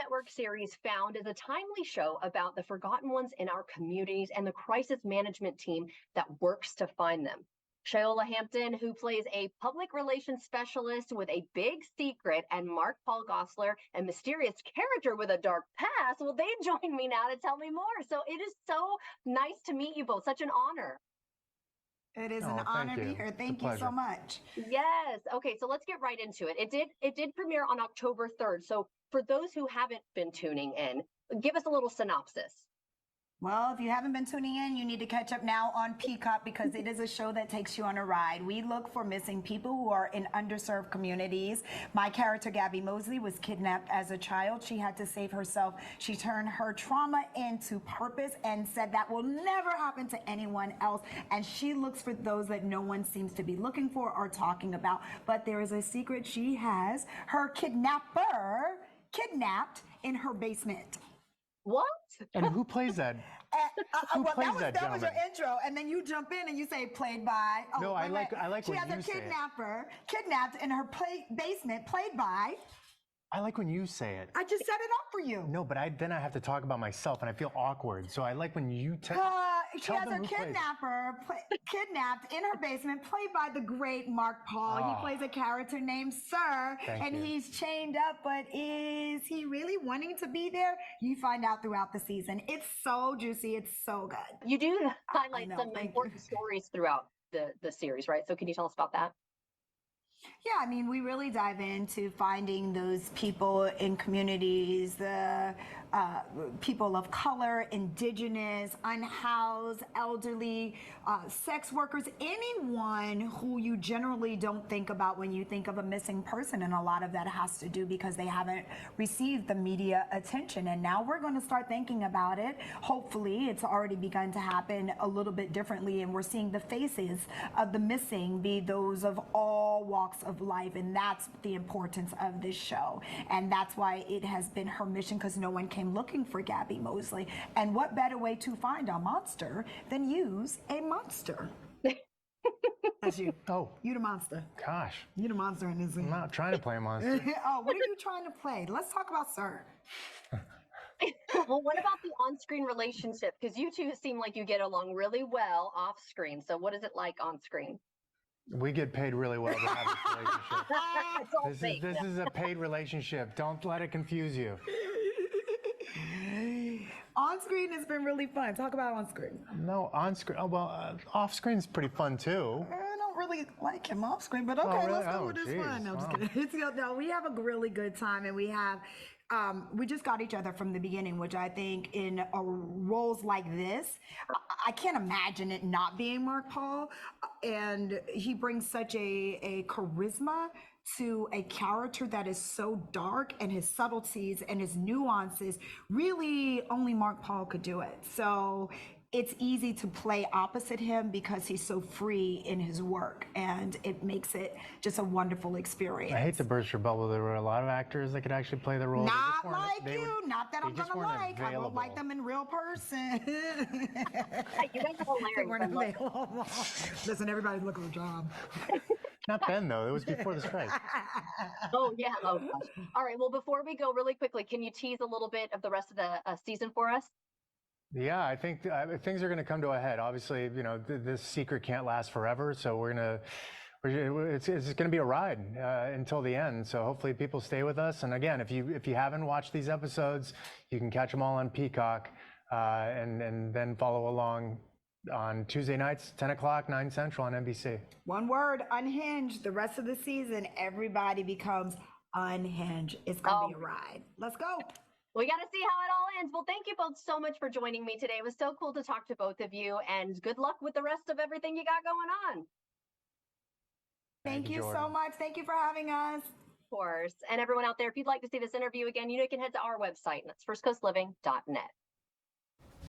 network series Found is a timely show about the forgotten ones in our communities and the crisis management team that works to find them. Shiola Hampton, who plays a public relations specialist with a big secret, and Mark Paul Gosselaar, a mysterious character with a dark past, well, they join me now to tell me more. So it is so nice to meet you both. Such an honor. It is an honor to be here. Thank you so much. Yes. Okay, so let's get right into it. It did premiere on October 3rd. So for those who haven't been tuning in, give us a little synopsis. Well, if you haven't been tuning in, you need to catch up now on Peacock because it is a show that takes you on a ride. We look for missing people who are in underserved communities. My character, Gabby Mosley, was kidnapped as a child. She had to save herself. She turned her trauma into purpose and said that will never happen to anyone else. And she looks for those that no one seems to be looking for or talking about. But there is a secret. She has her kidnapper kidnapped in her basement. What? And who plays that? That was your intro, and then you jump in and you say played by. Oh, no, I like she when has you a kidnapper kidnapped in her basement, played by. I like when you say it. I just set it up for you. No, but then I have to talk about myself, and I feel awkward. So I like when you she has her kidnapper kidnapped in her basement, played by the great Mark Paul. He plays a character named Sir, he's chained up. But is he really wanting to be there? You find out throughout the season. It's so juicy. It's so good. You do highlight some important stories throughout the series, right? So can you tell us about that? Yeah, I mean, we really dive into finding those people in communities, the people of color, indigenous, unhoused, elderly, sex workers, anyone who you generally don't think about when you think of a missing person. And a lot of that has to do because they haven't received the media attention. And now we're going to start thinking about it. Hopefully, it's already begun to happen a little bit differently. And we're seeing the faces of the missing be those of all walks of life. And that's the importance of this show. And that's why it has been her mission, because no one came looking for Gabby Mosley. And what better way to find a monster than use a monster? That's you. Oh. You the monster. Gosh. You the monster in this. I'm not trying to play a monster. Oh, what are you trying to play? Let's talk about Sir. Well, what about the on-screen relationship? Because you two seem like you get along really well off-screen. So what is it like on-screen? We get paid really well to have this relationship. This is a paid relationship. Don't let it confuse you. On-screen has been really fun. Talk about on-screen. No, on-screen. Oh, well, off-screen's pretty fun, too. I don't really like him off-screen, but okay, really? Let's go with this one. No, just kidding. No, we have a really good time, and we have... we just got each other from the beginning, which I think in roles like this, I can't imagine it not being Mark Paul. And he brings such a charisma to a character that is so dark, and his subtleties and his nuances, really only Mark Paul could do it. So it's easy to play opposite him because he's so free in his work, and it makes it just a wonderful experience. I hate to burst your bubble. There were a lot of actors that could actually play the role. Not like you. Not that I'm going to like. I don't like them in real person. You guys are hilarious. They weren't available. Listen, everybody's looking for a job. Not then, though. It was before the strike. Oh, yeah. Oh, gosh. All right. Well, before we go, really quickly, can you tease a little bit of the rest of the season for us? Yeah, I think things are going to come to a head. Obviously, you know, this secret can't last forever, so it's going to be a ride until the end. So hopefully people stay with us. And again, if you haven't watched these episodes, you can catch them all on Peacock, and then follow along on Tuesday nights, 10 o'clock, 9 Central on NBC. One word: unhinged. The rest of the season, everybody becomes unhinged. It's going to be a ride. Let's go. We got to see how it all ends. Well, thank you both so much for joining me today. It was so cool to talk to both of you, and good luck with the rest of everything you got going on. Thank you so much. Thank you for having us. Of course. And everyone out there, if you'd like to see this interview again, you can head to our website, and that's firstcoastliving.net.